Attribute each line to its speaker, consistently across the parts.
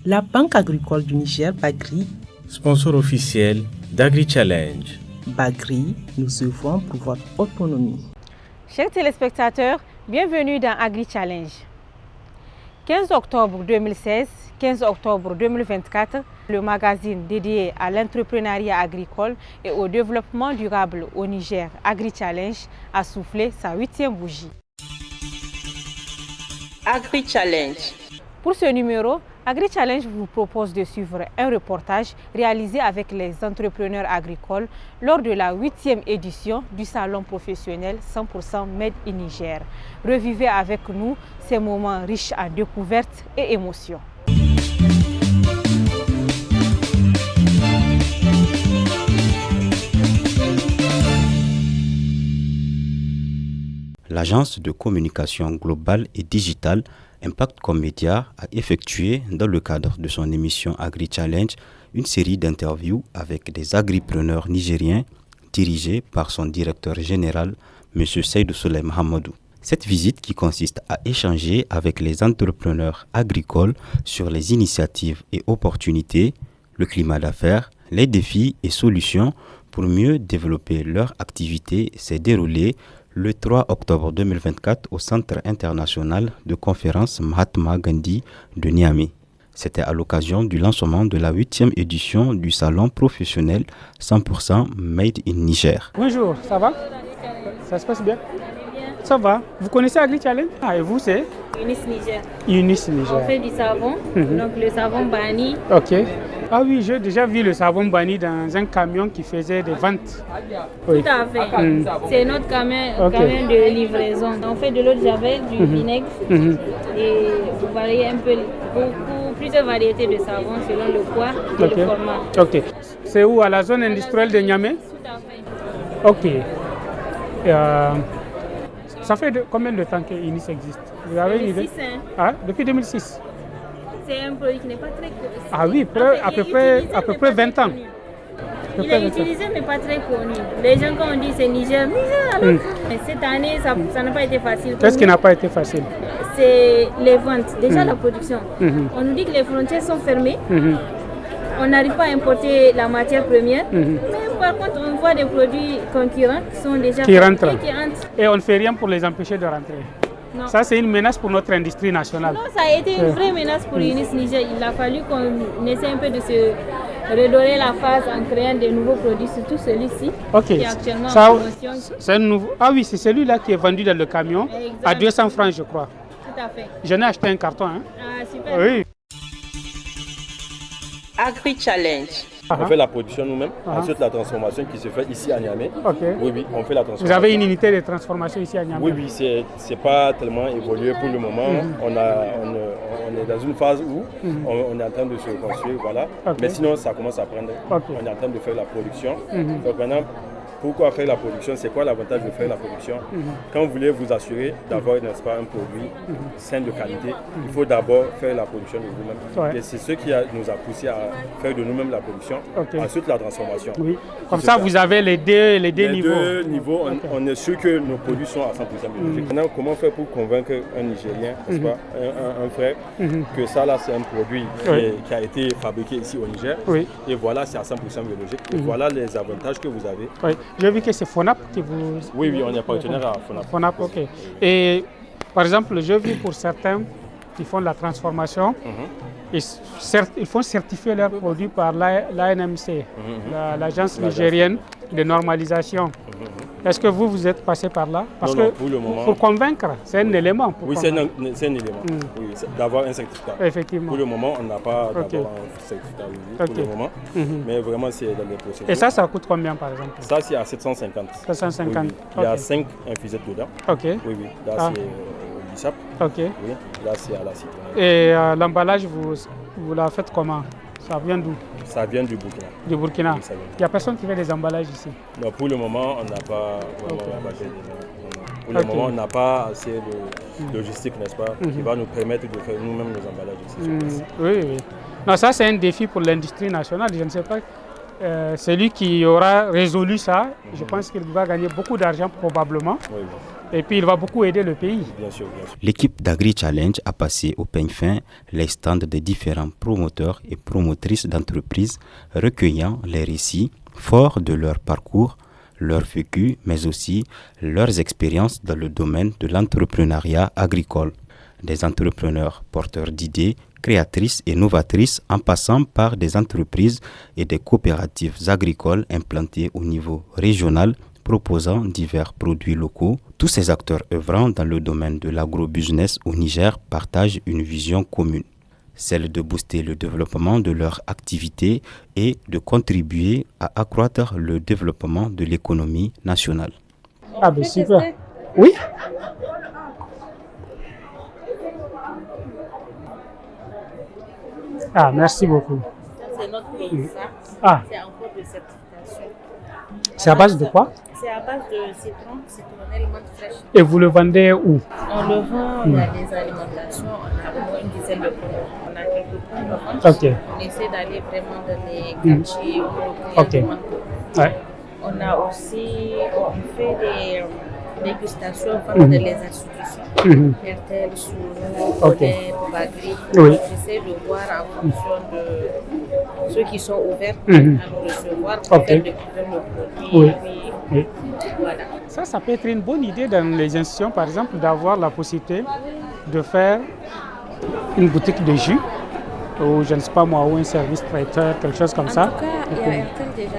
Speaker 1: La Banque agricole du Niger, Bagri,
Speaker 2: sponsor officiel d'Agri Challenge.
Speaker 1: Bagri, nous œuvrons pour votre autonomie.
Speaker 3: Chers téléspectateurs, bienvenue dans Agri Challenge. 15 octobre 2016, 15 octobre 2024, le magazine dédié à l'entrepreneuriat agricole et au développement durable au Niger, Agri Challenge, a soufflé sa 8e bougie.
Speaker 1: Agri Challenge.
Speaker 3: Pour ce numéro, Agri Challenge vous propose de suivre un reportage réalisé avec les entrepreneurs agricoles lors de la 8e édition du salon professionnel 100% Made in Niger. Revivez avec nous ces moments riches en découvertes et émotions.
Speaker 4: L'agence de communication globale et digitale Impact comme Média a effectué, dans le cadre de son émission Agri Challenge, une série d'interviews avec des agripreneurs nigériens dirigés par son directeur général, M. Seydou Souley Mahamadou. Cette visite, qui consiste à échanger avec les entrepreneurs agricoles sur les initiatives et opportunités, le climat d'affaires, les défis et solutions pour mieux développer leur activité, s'est déroulée le 3 octobre 2024 au Centre international de conférence Mahatma Gandhi de Niamey. C'était à l'occasion du lancement de la 8e édition du salon professionnel 100% Made in Niger.
Speaker 5: Bonjour, ça va? Ça se passe bien? Ça va. Vous connaissez Agri Challenge? Ah, et vous, c'est?
Speaker 6: Unis Niger.
Speaker 5: Unis Niger.
Speaker 6: On fait du savon, donc le savon Bani.
Speaker 5: Ok. Ah oui, j'ai déjà vu le savon Bani dans un camion qui faisait des ventes. Oui.
Speaker 6: Tout à fait. C'est notre camion de livraison. On fait de l'eau de javel, du vinaigre et vous variez un peu, plusieurs variétés de savon selon le poids et le format.
Speaker 5: Ok. C'est où? À la zone industrielle de Niamey?
Speaker 6: Tout à fait.
Speaker 5: Ok. Ça fait combien de temps que Unis existe? Vous avez une idée?
Speaker 6: 2006, hein.
Speaker 5: Ah, depuis 2006.
Speaker 6: C'est un produit qui n'est pas très connu.
Speaker 5: Ah oui, à peu près 20 ans.
Speaker 6: Il est utilisé mais pas très connu. Les gens quand on dit c'est Niger, alors. Mais cette année, ça n'a pas été facile.
Speaker 5: Qu'est-ce qui n'a pas été facile?
Speaker 6: C'est les ventes, déjà la production. On nous dit que les frontières sont fermées. On n'arrive pas à importer la matière première. Mais par contre, on voit des produits concurrents qui sont déjà
Speaker 5: qui rentrent. Et on ne fait rien pour les empêcher de rentrer.
Speaker 6: Non.
Speaker 5: Ça, c'est une menace pour notre industrie nationale.
Speaker 6: Non, ça a été une vraie menace pour Unis Niger. Il a fallu qu'on essaie un peu de se redorer la face en créant de nouveaux produits, surtout celui-ci, qui est actuellement en promotion.
Speaker 5: C'est un nouveau. Ah oui, c'est celui-là qui est vendu dans le camion à 200 francs, je crois.
Speaker 6: Tout à fait.
Speaker 5: J'en ai acheté un carton. Hein.
Speaker 6: Ah, super.
Speaker 5: Oui.
Speaker 1: Agri Challenge.
Speaker 7: On fait la production nous-mêmes, ensuite la transformation qui se fait ici à Niamey. Oui, on fait la transformation.
Speaker 5: Vous avez une unité de transformation ici à Niamey?
Speaker 7: Oui, c'est pas tellement évolué pour le moment. On est dans une phase où on est en train de se construire, voilà. Mais sinon, ça commence à prendre. On est en train de faire la production. Donc maintenant, pourquoi faire la production? C'est quoi l'avantage de faire la production? Quand vous voulez vous assurer d'avoir, n'est-ce pas, un produit sain de qualité, il faut d'abord faire la production de vous-même. Et c'est ce qui nous a poussé à faire de nous-mêmes la production. Ensuite, la transformation.
Speaker 5: Oui. Comme ça, vous avez les deux niveaux.
Speaker 7: Les deux niveaux, on est sûr que nos produits sont à 100% biologiques. Maintenant, comment faire pour convaincre un Nigérien, n'est-ce pas, un frère, que ça, là, c'est un produit qui a été fabriqué ici au Niger. Et voilà, c'est à 100% biologique. Et voilà les avantages que vous avez.
Speaker 5: J'ai vu que c'est FONAP qui vous...
Speaker 7: Oui, on est partenaire à FONAP.
Speaker 5: FONAP, ok. Et par exemple, j'ai vu pour certains qui font la transformation, ils font certifier leurs produits par l'ANMC, l'Agence nigérienne de normalisation. Est-ce que vous êtes passé par là? Parce que
Speaker 7: pour le moment,
Speaker 5: pour convaincre, c'est un élément.
Speaker 7: Oui, c'est un élément, d'avoir un certificat.
Speaker 5: Effectivement.
Speaker 7: Pour le moment, on n'a pas d'avoir un certificat pour le moment, mais vraiment c'est dans les procédures.
Speaker 5: Et ça coûte combien par exemple?
Speaker 7: Ça c'est à 750.
Speaker 5: 750.
Speaker 7: Il y a 5 infusettes dedans. Oui, là c'est l'ISAP. Oui, là c'est à la citron.
Speaker 5: Et l'emballage, vous la faites comment? Ça vient d'où?
Speaker 7: Ça vient du Burkina.
Speaker 5: Du Burkina.
Speaker 7: Oui,
Speaker 5: il n'y a personne qui fait des emballages ici?
Speaker 7: Non, pour le moment, on n'a pas vraiment Pour le moment, on n'a pas assez de logistique, n'est-ce pas, qui va nous permettre de faire nous-mêmes nos emballages ici.
Speaker 5: Oui. Non, ça c'est un défi pour l'industrie nationale. Je ne sais pas celui qui aura résolu ça, je pense qu'il va gagner beaucoup d'argent probablement.
Speaker 7: Oui.
Speaker 5: Et puis il va beaucoup aider le pays.
Speaker 7: Bien sûr, bien sûr.
Speaker 4: L'équipe d'Agri Challenge a passé au peigne fin les stands des différents promoteurs et promotrices d'entreprises, recueillant les récits forts de leur parcours, leur vécu, mais aussi leurs expériences dans le domaine de l'entrepreneuriat agricole. Des entrepreneurs porteurs d'idées, créatrices et novatrices, en passant par des entreprises et des coopératives agricoles implantées au niveau régional, proposant divers produits locaux. Tous ces acteurs œuvrant dans le domaine de l'agrobusiness au Niger partagent une vision commune, celle de booster le développement de leur activité et de contribuer à accroître le développement de l'économie nationale.
Speaker 5: Ah ben super. Oui. Ah, merci beaucoup.
Speaker 8: C'est notre produit, ça.
Speaker 5: Ah.
Speaker 8: C'est en cours de certification.
Speaker 5: C'est à base de quoi?
Speaker 8: C'est à base de citron, citronnelle, menthe fraîche.
Speaker 5: Et vous le vendez où?
Speaker 8: On le vend, il y a des alimentations, on a au moins une dizaine de produits. On a quelques points de vente.
Speaker 5: Ok.
Speaker 8: On essaie d'aller vraiment dans les quartiers où il y a demande.
Speaker 5: Ouais.
Speaker 8: On a aussi, on fait des dégustations dans les institutions. RTL, Sourou, Codet, Bagri.
Speaker 5: Oui.
Speaker 8: J'essaie de voir en fonction de ceux qui sont ouverts à nous recevoir pour faire découvrir le produit.
Speaker 5: Oui.
Speaker 8: Puis, voilà.
Speaker 5: Ça peut être une bonne idée dans les institutions, par exemple, d'avoir la possibilité de faire une boutique de jus, ou je ne sais pas moi, ou un service traiteur, quelque chose comme ça.
Speaker 8: En tout cas, il y a RTL déjà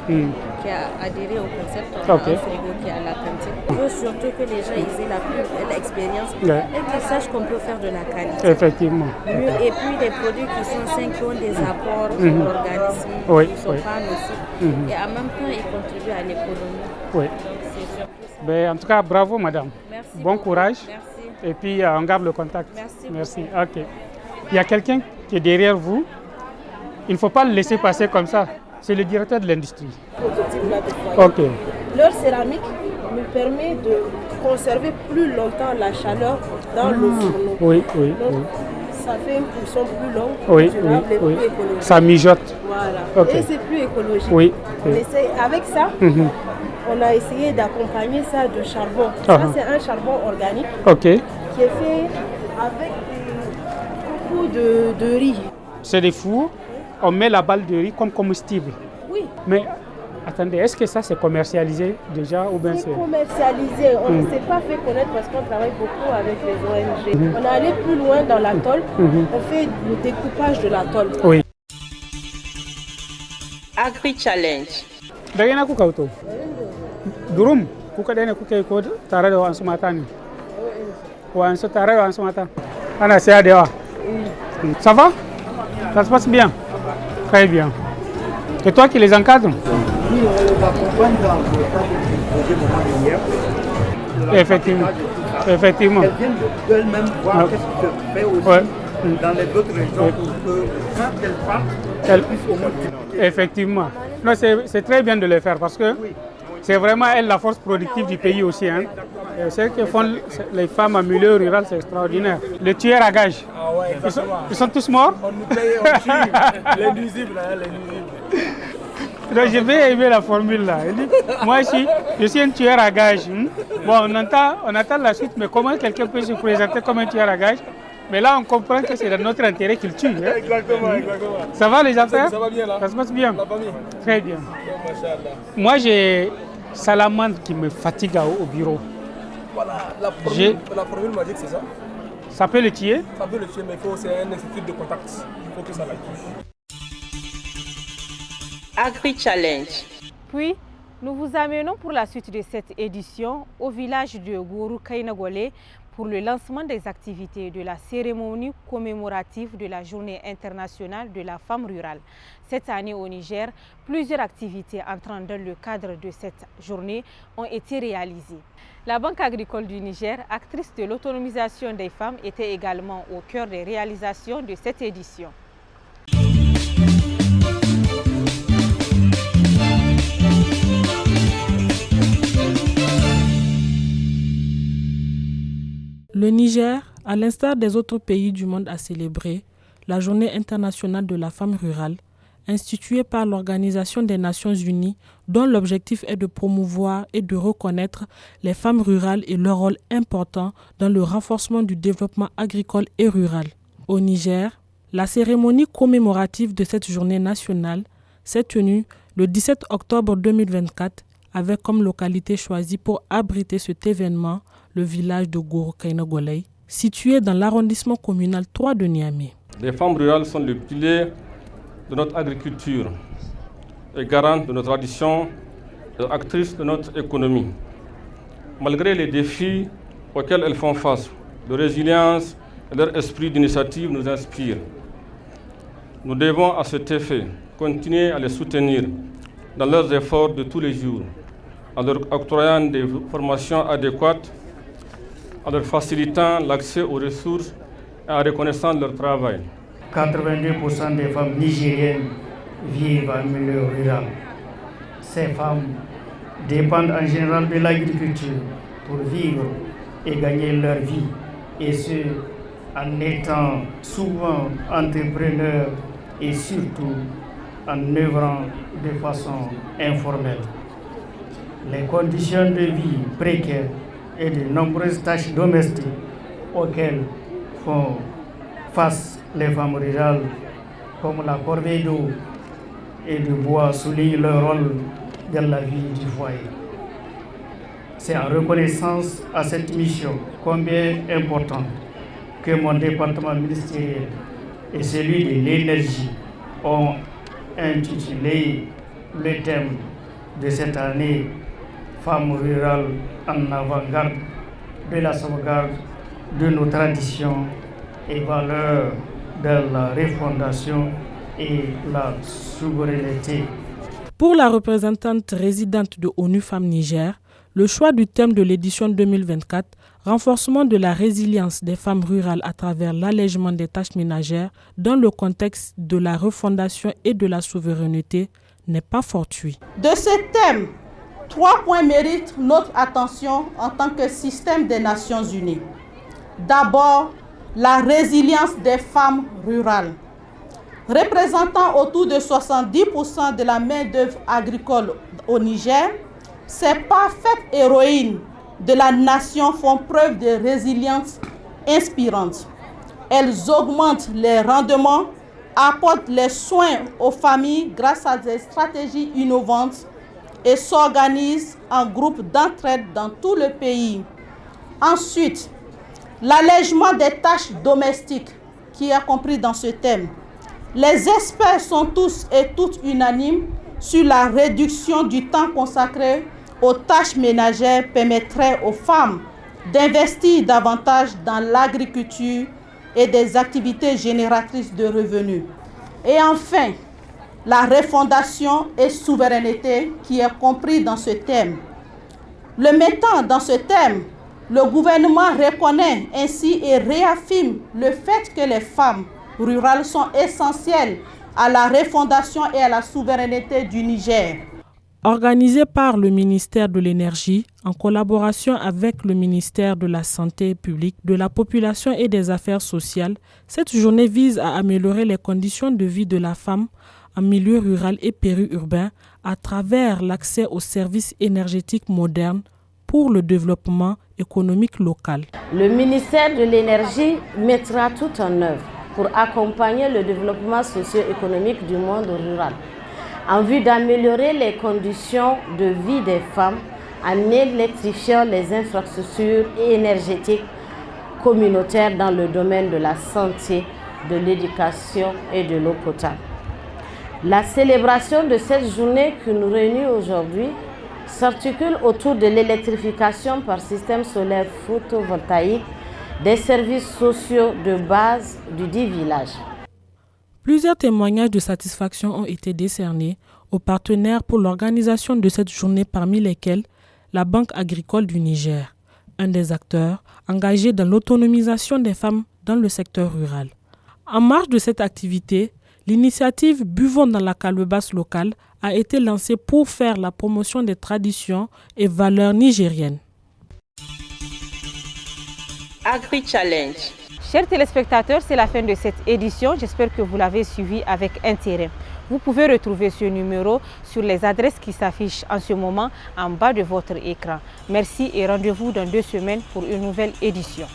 Speaker 8: qui a adhéré au concept. On a un frigo qui est à la cantine. Je veux surtout que les gens aient la plus belle expérience et qu'ils sachent qu'on peut faire de la qualité.
Speaker 5: Effectivement.
Speaker 8: Et puis des produits qui sont sains, qui ont des apports pour l'organisme, qui ne sont pas nocifs. Et en même temps, ils contribuent à l'économie.
Speaker 5: Oui.
Speaker 8: Donc c'est surtout ça.
Speaker 5: Ben, en tout cas, bravo madame.
Speaker 8: Merci.
Speaker 5: Bon courage.
Speaker 8: Merci.
Speaker 5: Et puis on garde le contact.
Speaker 8: Merci.
Speaker 5: Ok. Il y a quelqu'un qui est derrière vous. Il ne faut pas le laisser passer comme ça. C'est le directeur de l'industrie. Ok.
Speaker 9: Leur céramique nous permet de conserver plus longtemps la chaleur dans le fourneau.
Speaker 5: Oui.
Speaker 9: Donc, ça fait une cuisson plus longue,
Speaker 5: oui,
Speaker 9: durable et plus écologique.
Speaker 5: Ça mijote.
Speaker 9: Voilà. Et c'est plus écologique.
Speaker 5: Oui.
Speaker 9: Avec ça, on a essayé d'accompagner ça de charbon. Ça, c'est un charbon organique qui est fait avec beaucoup de riz.
Speaker 5: C'est des fours. On met la balle de riz comme combustible.
Speaker 9: Oui.
Speaker 5: Mais attendez, est-ce que ça c'est commercialisé déjà ou bien
Speaker 9: c'est commercialisé. On ne s'est pas fait connaître parce qu'on travaille beaucoup avec les ONG. On est allé plus loin dans la tôle. On fait le découpage de la tôle.
Speaker 5: Oui.
Speaker 10: Agri Challenge.
Speaker 5: Dagena kuka auto. Durum kuka dene kuka ko tare da wasu mata ne. Wasu tare da wasu mata. Ana siya da yawa. Ça va? Ça se passe bien? Très bien. C'est toi qui les encadres?
Speaker 11: Oui, on les accompagne dans le cadre du projet Moment Minière.
Speaker 5: Effectivement.
Speaker 11: Elles viennent d'elles-mêmes voir qu'est-ce qui se fait aussi dans les autres régions pour que quand elles partent, elles puissent au moins dupliquer.
Speaker 5: Effectivement. Non, c'est très bien de le faire parce que c'est vraiment elle la force productive du pays aussi. Hein. Ce que font les femmes en milieu rural, c'est extraordinaire. Les tueurs à gages, ils sont tous morts.
Speaker 12: On nous paye, on tue. Les nuisibles, les nuisibles.
Speaker 5: Donc je vais aimer la formule là. Moi je suis un tueur à gages. Bon, on attend la suite, mais comment quelqu'un peut se présenter comme un tueur à gages? Mais là, on comprend que c'est dans notre intérêt qu'il tue. Hein?
Speaker 12: Exactement.
Speaker 5: Ça va les affaires?
Speaker 12: Ça va bien là.
Speaker 5: Ça se passe bien?
Speaker 12: La famille.
Speaker 5: Très bien. Moi, j'ai salamandre qui me fatigue au bureau.
Speaker 12: Voilà, la formule magique, c'est ça?
Speaker 5: Ça peut le tuer?
Speaker 12: Ça peut le tuer, mais c'est un institut de contact. Il faut que ça l'aille.
Speaker 10: Agri Challenge.
Speaker 3: Puis, nous vous amenons pour la suite de cette édition au village de Gourou Kainagolé pour le lancement des activités de la cérémonie commémorative de la Journée internationale de la femme rurale. Cette année au Niger, plusieurs activités entrant dans le cadre de cette journée ont été réalisées. La Banque agricole du Niger, actrice de l'autonomisation des femmes, était également au cœur des réalisations de cette édition.
Speaker 13: Le Niger, à l'instar des autres pays du monde, a célébré la Journée internationale de la femme rurale, institué par l'Organisation des Nations Unies, dont l'objectif est de promouvoir et de reconnaître les femmes rurales et leur rôle important dans le renforcement du développement agricole et rural. Au Niger, la cérémonie commémorative de cette journée nationale s'est tenue le 17 octobre 2024 avec comme localité choisie pour abriter cet événement le village de Gourou-Kainagolei, situé dans l'arrondissement communal 3 de Niamey.
Speaker 14: Les femmes rurales sont le pilier de notre agriculture et garantes de nos traditions et actrices de notre économie. Malgré les défis auxquels elles font face, leur résilience et leur esprit d'initiative nous inspirent. Nous devons à cet effet continuer à les soutenir dans leurs efforts de tous les jours, en leur octroyant des formations adéquates, en leur facilitant l'accès aux ressources et en reconnaissant leur travail.
Speaker 15: 82% des femmes nigériennes vivent en milieu rural. Ces femmes dépendent en général de l'agriculture pour vivre et gagner leur vie, et ce, en étant souvent entrepreneurs et surtout en œuvrant de façon informelle. Les conditions de vie précaires et de nombreuses tâches domestiques auxquelles font face les femmes rurales, comme la corvée d'eau et de bois, soulignent leur rôle dans la vie du foyer. C'est en reconnaissance à cette mission combien importante que mon département ministériel et celui de l'énergie ont intitulé le thème de cette année Femmes rurales en avant-garde de la sauvegarde de nos traditions et valeurs de la refondation et la souveraineté.
Speaker 13: Pour la représentante résidente de ONU Femmes Niger, le choix du thème de l'édition 2024, renforcement de la résilience des femmes rurales à travers l'allègement des tâches ménagères dans le contexte de la refondation et de la souveraineté, n'est pas fortuit.
Speaker 16: De ce thème, 3 points méritent notre attention en tant que système des Nations Unies. D'abord, la résilience des femmes rurales. Représentant autour de 70% de la main-d'œuvre agricole au Niger, ces parfaites héroïnes de la nation font preuve de résilience inspirante. Elles augmentent les rendements, apportent les soins aux familles grâce à des stratégies innovantes et s'organisent en groupes d'entraide dans tout le pays. Ensuite, l'allègement des tâches domestiques qui est compris dans ce thème. Les experts sont tous et toutes unanimes sur la réduction du temps consacré aux tâches ménagères permettrait aux femmes d'investir davantage dans l'agriculture et des activités génératrices de revenus. Et enfin, la refondation et souveraineté qui est compris dans ce thème. Le mettant dans ce thème, le gouvernement reconnaît ainsi et réaffirme le fait que les femmes rurales sont essentielles à la refondation et à la souveraineté du Niger.
Speaker 13: Organisée par le ministère de l'Énergie, en collaboration avec le ministère de la Santé publique, de la Population et des Affaires sociales, cette journée vise à améliorer les conditions de vie de la femme en milieu rural et périurbain à travers l'accès aux services énergétiques modernes pour le développement économique local.
Speaker 17: Le ministère de l'Énergie mettra tout en œuvre pour accompagner le développement socio-économique du monde rural, en vue d'améliorer les conditions de vie des femmes en électrifiant les infrastructures énergétiques communautaires dans le domaine de la santé, de l'éducation et de l'eau potable. La célébration de cette journée qui nous réunit aujourd'hui s'articule autour de l'électrification par système solaire photovoltaïque des services sociaux de base du dit village.
Speaker 13: Plusieurs témoignages de satisfaction ont été décernés aux partenaires pour l'organisation de cette journée, parmi lesquels la Banque agricole du Niger, un des acteurs engagés dans l'autonomisation des femmes dans le secteur rural. En marge de cette activité, l'initiative Buvons dans la calebasse locale a été lancée pour faire la promotion des traditions et valeurs nigériennes.
Speaker 10: Agri Challenge.
Speaker 3: Chers téléspectateurs, c'est la fin de cette édition. J'espère que vous l'avez suivi avec intérêt. Vous pouvez retrouver ce numéro sur les adresses qui s'affichent en ce moment en bas de votre écran. Merci et rendez-vous dans 2 semaines pour une nouvelle édition.